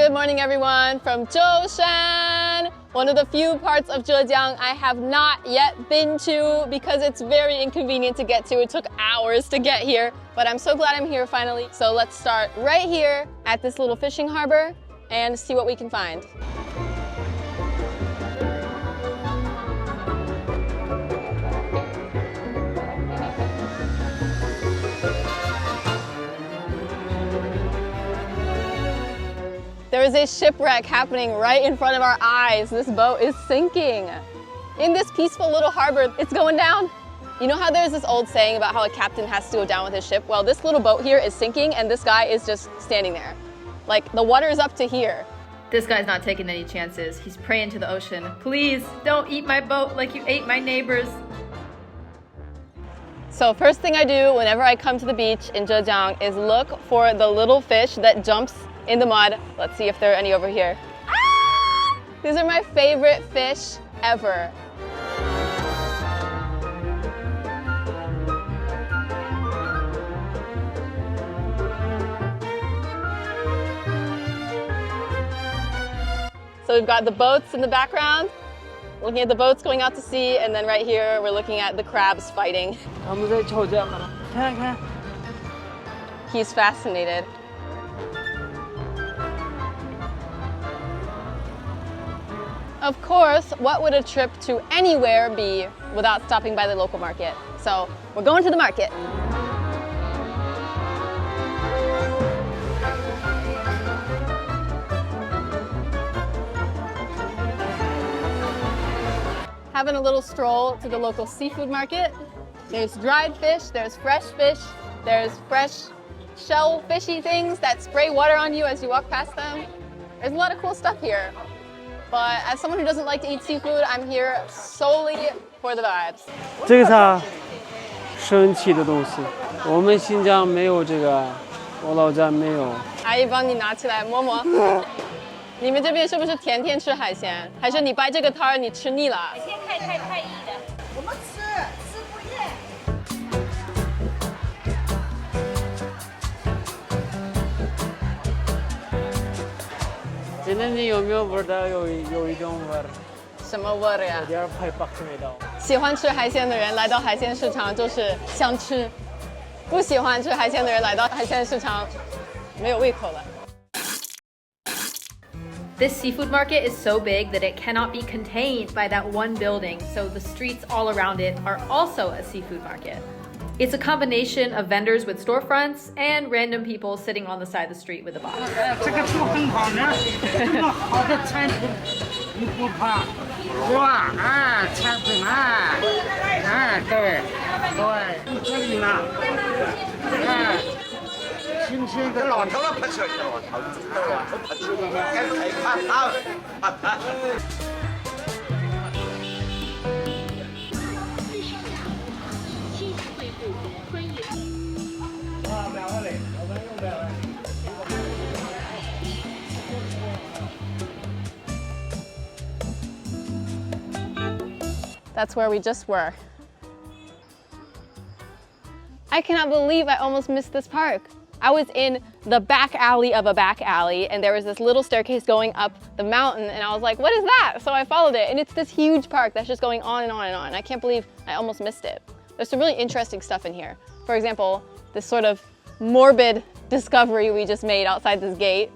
Good morning, everyone, from Zhoushan, one of the few parts of Zhejiang I have not yet been to because it's very inconvenient to get to. It took hours to get here, but I'm so glad I'm here finally. So let's start right here at this little fishing harbor and see what we can find. There is a shipwreck happening right in front of our eyes. This boat is sinking. In this peaceful little harbor, it's going down. You know how there's this old saying about how a captain has to go down with his ship? Well, this little boat here is sinking and this guy is just standing there. Like, the water is up to here. This guy's not taking any chances. He's praying to the ocean. Please, don't eat my boat like you ate my neighbors. So first thing I do whenever I come to the beach in Zhejiang is look for the little fish that jumps in the mud. Let's see if there are any over here. Ah! These are my favorite fish ever. So we've got the boats in the background, looking at the boats going out to sea, and then right here we're looking at the crabs fighting. He's fascinated. Of course, what would a trip to anywhere be without stopping by the local market? So we're going to the market. Having a little stroll to the local seafood market. There's dried fish, there's fresh shell fishy things that spray water on you as you walk past them. There's a lot of cool stuff here. But as someone who doesn't like to eat seafood, I'm here solely for the vibes. 这个是神奇的东西，我们新疆没有这个，我老家没有。阿姨帮你拿起来摸摸。你们这边是不是天天吃海鲜？还是你摆这个摊儿你吃腻了？海鲜太腻了，我们吃不厌。 现在你有没有闻到有一种味儿？什么味儿呀？有点排白的味道。喜欢吃海鲜的人来到海鲜市场就是想吃，不喜欢吃海鲜的人来到海鲜市场没有胃口了。 This seafood market is so big that it cannot be contained by that one building, so the streets all around it are also a seafood market. It's a combination of vendors with storefronts and random people sitting on the side of the street with a box. 这个都很好呢，这么好的产品你不怕，是吧？哎，产品啊，哎，对，这里呢，哎。 这老头了不吃，老头子不吃，该看他。That's where we just were. I cannot believe I almost missed this park. I was in the back alley of a back alley and there was this little staircase going up the mountain and I was like, what is that? So I followed it and it's this huge park that's just going on and on and on. I can't believe I almost missed it. There's some really interesting stuff in here. For example, this sort of morbid discovery we just made outside this gate.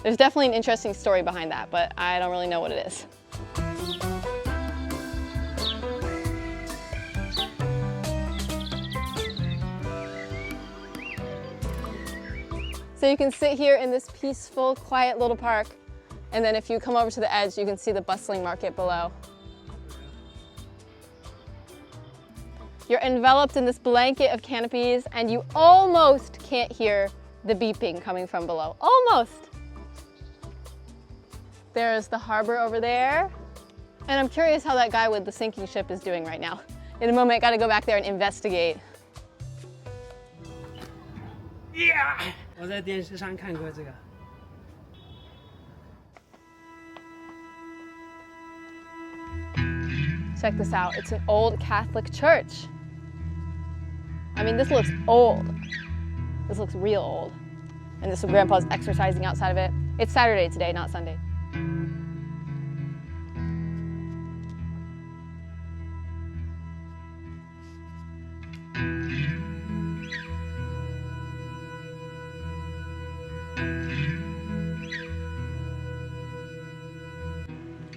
There's definitely an interesting story behind that, but I don't really know what it is. So you can sit here in this peaceful, quiet little park, and then if you come over to the edge, you can see the bustling market below. You're enveloped in this blanket of canopies, and you almost can't hear the beeping coming from below. Almost! There's the harbor over there, and I'm curious how that guy with the sinking ship is doing right now. In a moment, I gotta go back there and investigate. Yeah! 我在电视上看过这个。Check this out, it's an old Catholic church. I mean, this looks old. This looks real old. And this Grandpa's exercising outside of it. It's Saturday today, not Sunday.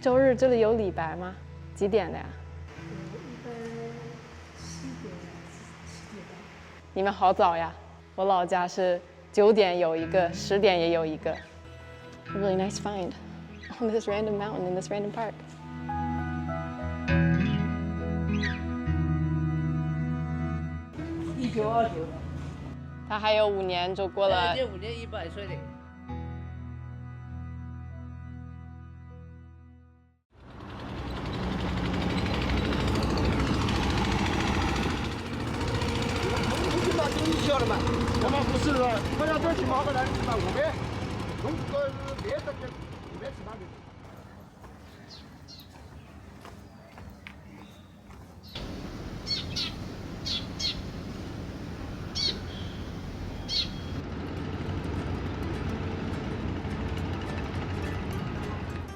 周日这里有礼拜吗？几点的呀？你们好早呀！我老家是9点有一个，10点也有一个。A really nice find on this random mountain in this random park. 1929。他还有5年就过了。这5年100岁的。我们不是他要这起毛的来吃吧，500，从个别的就别吃那个。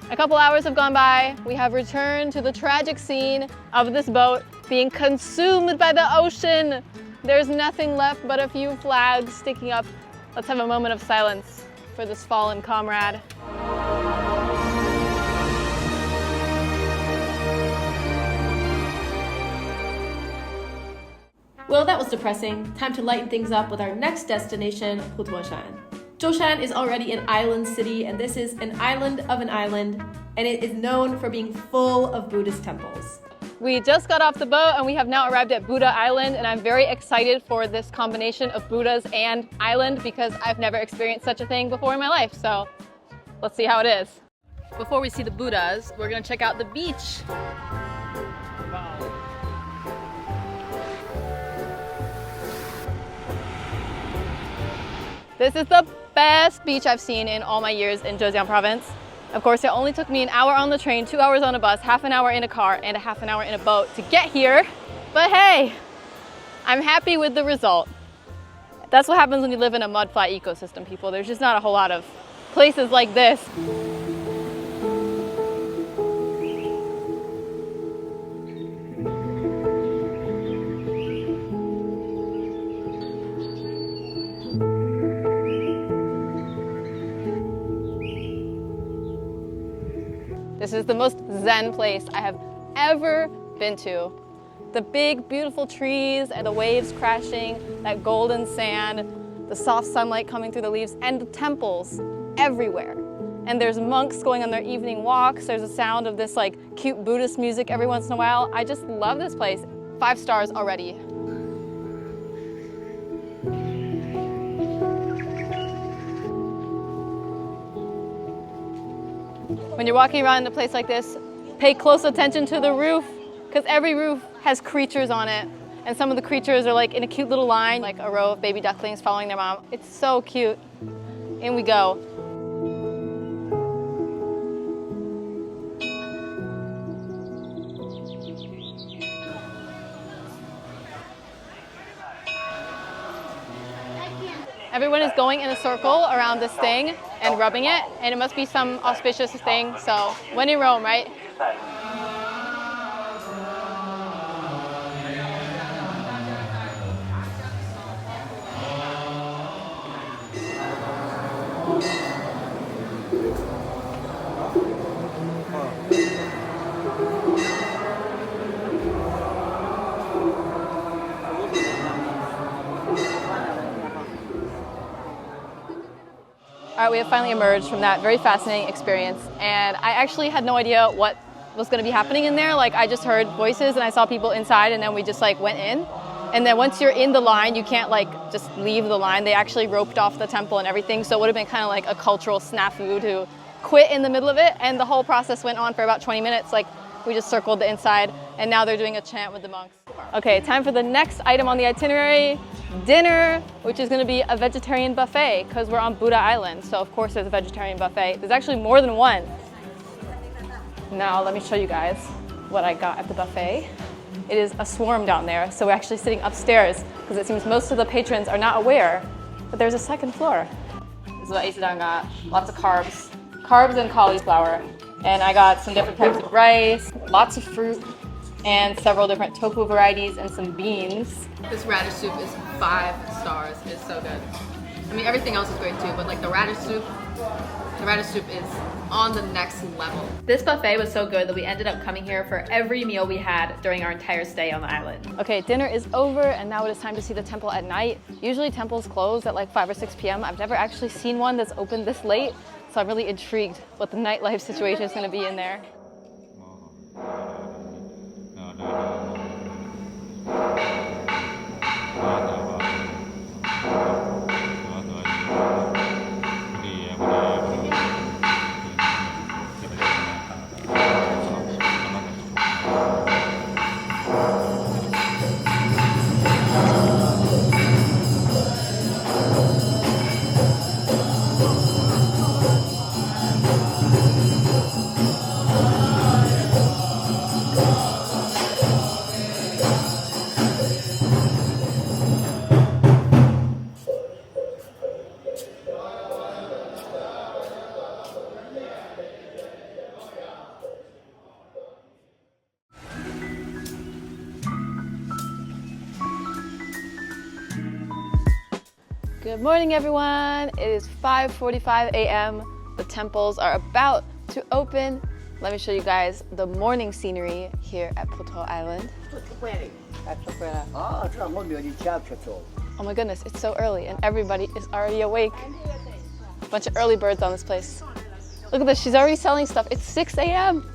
A couple hours have gone by. We have returned to the tragic scene of this boat being consumed by the ocean. There's nothing left but a few flags sticking up. Let's have a moment of silence for this fallen comrade. Well, that was depressing. Time to lighten things up with our next destination, Zhoushan. Zhoushan is already an island city, and this is an island of an island, and it is known for being full of Buddhist temples. We just got off the boat and we have now arrived at Buddha Island, and I'm very excited for this combination of Buddhas and island because I've never experienced such a thing before in my life. So let's see how it is. Before we see the Buddhas, we're gonna check out the beach. This is the best beach I've seen in all my years in Zhejiang province. Of course, it only took me an hour on the train, 2 hours on a bus, half an hour in a car, and a half an hour in a boat to get here. But hey, I'm happy with the result. That's what happens when you live in a mudfly ecosystem, people. There's just not a whole lot of places like this. This is the most zen place I have ever been to. The big, beautiful trees and the waves crashing, that golden sand, the soft sunlight coming through the leaves, and the temples everywhere. And there's monks going on their evening walks. There's a sound of this like cute Buddhist music every once in a while. I just love this place. 5 stars already. When you're walking around a place like this, pay close attention to the roof, because every roof has creatures on it. And some of the creatures are like in a cute little line, like a row of baby ducklings following their mom. It's so cute. In we go. Everyone is going in a circle around this thing and rubbing it, and it must be some auspicious thing. So, when in Rome, right? All right, we have finally emerged from that very fascinating experience, and I actually had no idea what was going to be happening in there. Like, I just heard voices and I saw people inside, and then we just like went in. And then once you're in the line, you can't like just leave the line. They actually roped off the temple and everything, so it would have been kind of like a cultural snafu to quit in the middle of it. And the whole process went on for about 20 minutes. Like, we just circled the inside, and now they're doing a chant with the monks. Okay, time for the next item on the itinerary. Dinner, which is going to be a vegetarian buffet because we're on Buddha Island. So of course there's a vegetarian buffet. There's actually more than one. Now let me show you guys what I got at the buffet. It is a swarm down there. So we're actually sitting upstairs because it seems most of the patrons are not aware that there's a second floor. This is what Aisadan got. Lots of carbs. Carbs and cauliflower. And I got some different types of rice, lots of fruit, and several different tofu varieties and some beans. This radish soup is 5 stars. It's so good. I mean, everything else is great too, but like the radish soup is on the next level. This buffet was so good that we ended up coming here for every meal we had during our entire stay on the island. Okay, dinner is over and now it is time to see the temple at night. Usually temples close at like 5 or 6 p.m. I've never actually seen one that's open this late, so I'm really intrigued what the nightlife situation is going to be in there. Good morning, everyone. It is 5:45 a.m. The temples are about to open. Let me show you guys the morning scenery here at Puto Island. Oh my goodness, it's so early and everybody is already awake. A bunch of early birds on this place. Look at this, she's already selling stuff. It's 6 a.m.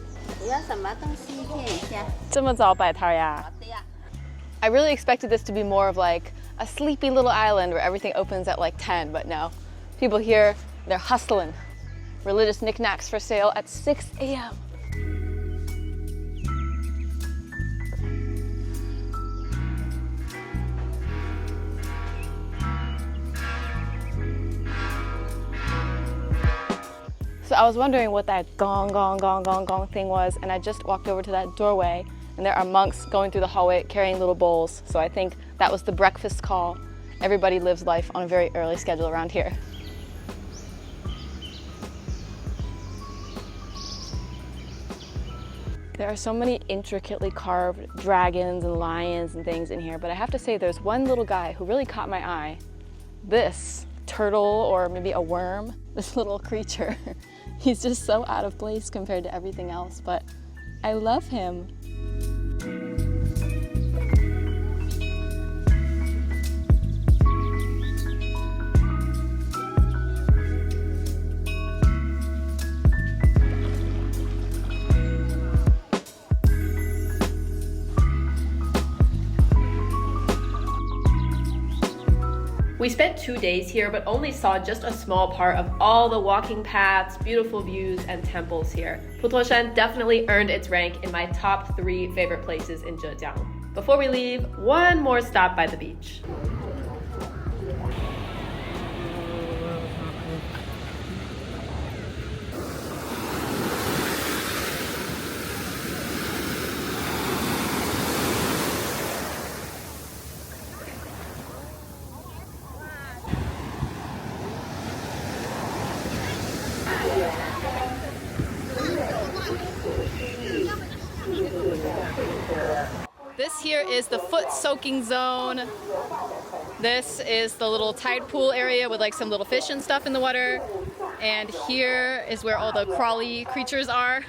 I really expected this to be more of like a sleepy little island where everything opens at like 10, but no. People here, they're hustling. Religious knickknacks for sale at 6 a.m. So I was wondering what that gong, gong, gong, gong, gong thing was, and I just walked over to that doorway, and there are monks going through the hallway carrying little bowls. So I think that was the breakfast call. Everybody lives life on a very early schedule around here. There are so many intricately carved dragons and lions and things in here, but I have to say there's one little guy who really caught my eye. This turtle, or maybe a worm, this little creature. He's just so out of place compared to everything else, but I love him. We spent 2 days here, but only saw just a small part of all the walking paths, beautiful views, and temples here. Zhoushan definitely earned its rank in my top 3 favorite places in Zhejiang. Before we leave, one more stop by the beach. This here is the foot soaking zone. This is the little tide pool area with like some little fish and stuff in the water. And here is where all the crawly creatures are.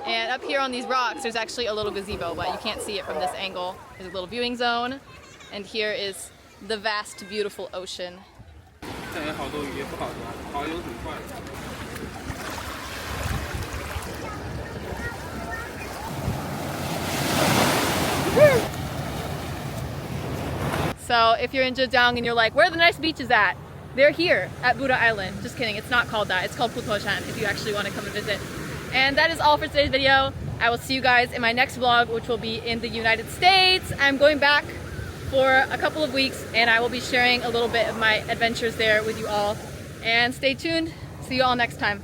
And up here on these rocks, there's actually a little gazebo, but you can't see it from this angle. There's a little viewing zone. And here is the vast, beautiful ocean. So if you're in Zhejiang and you're like, where are the nice beaches at? They're here at Buddha Island. Just kidding, it's not called that. It's called Zhoushan if you actually want to come and visit. And that is all for today's video. I will see you guys in my next vlog, which will be in the United States. I'm going back for a couple of weeks and I will be sharing a little bit of my adventures there with you all. And stay tuned. See you all next time.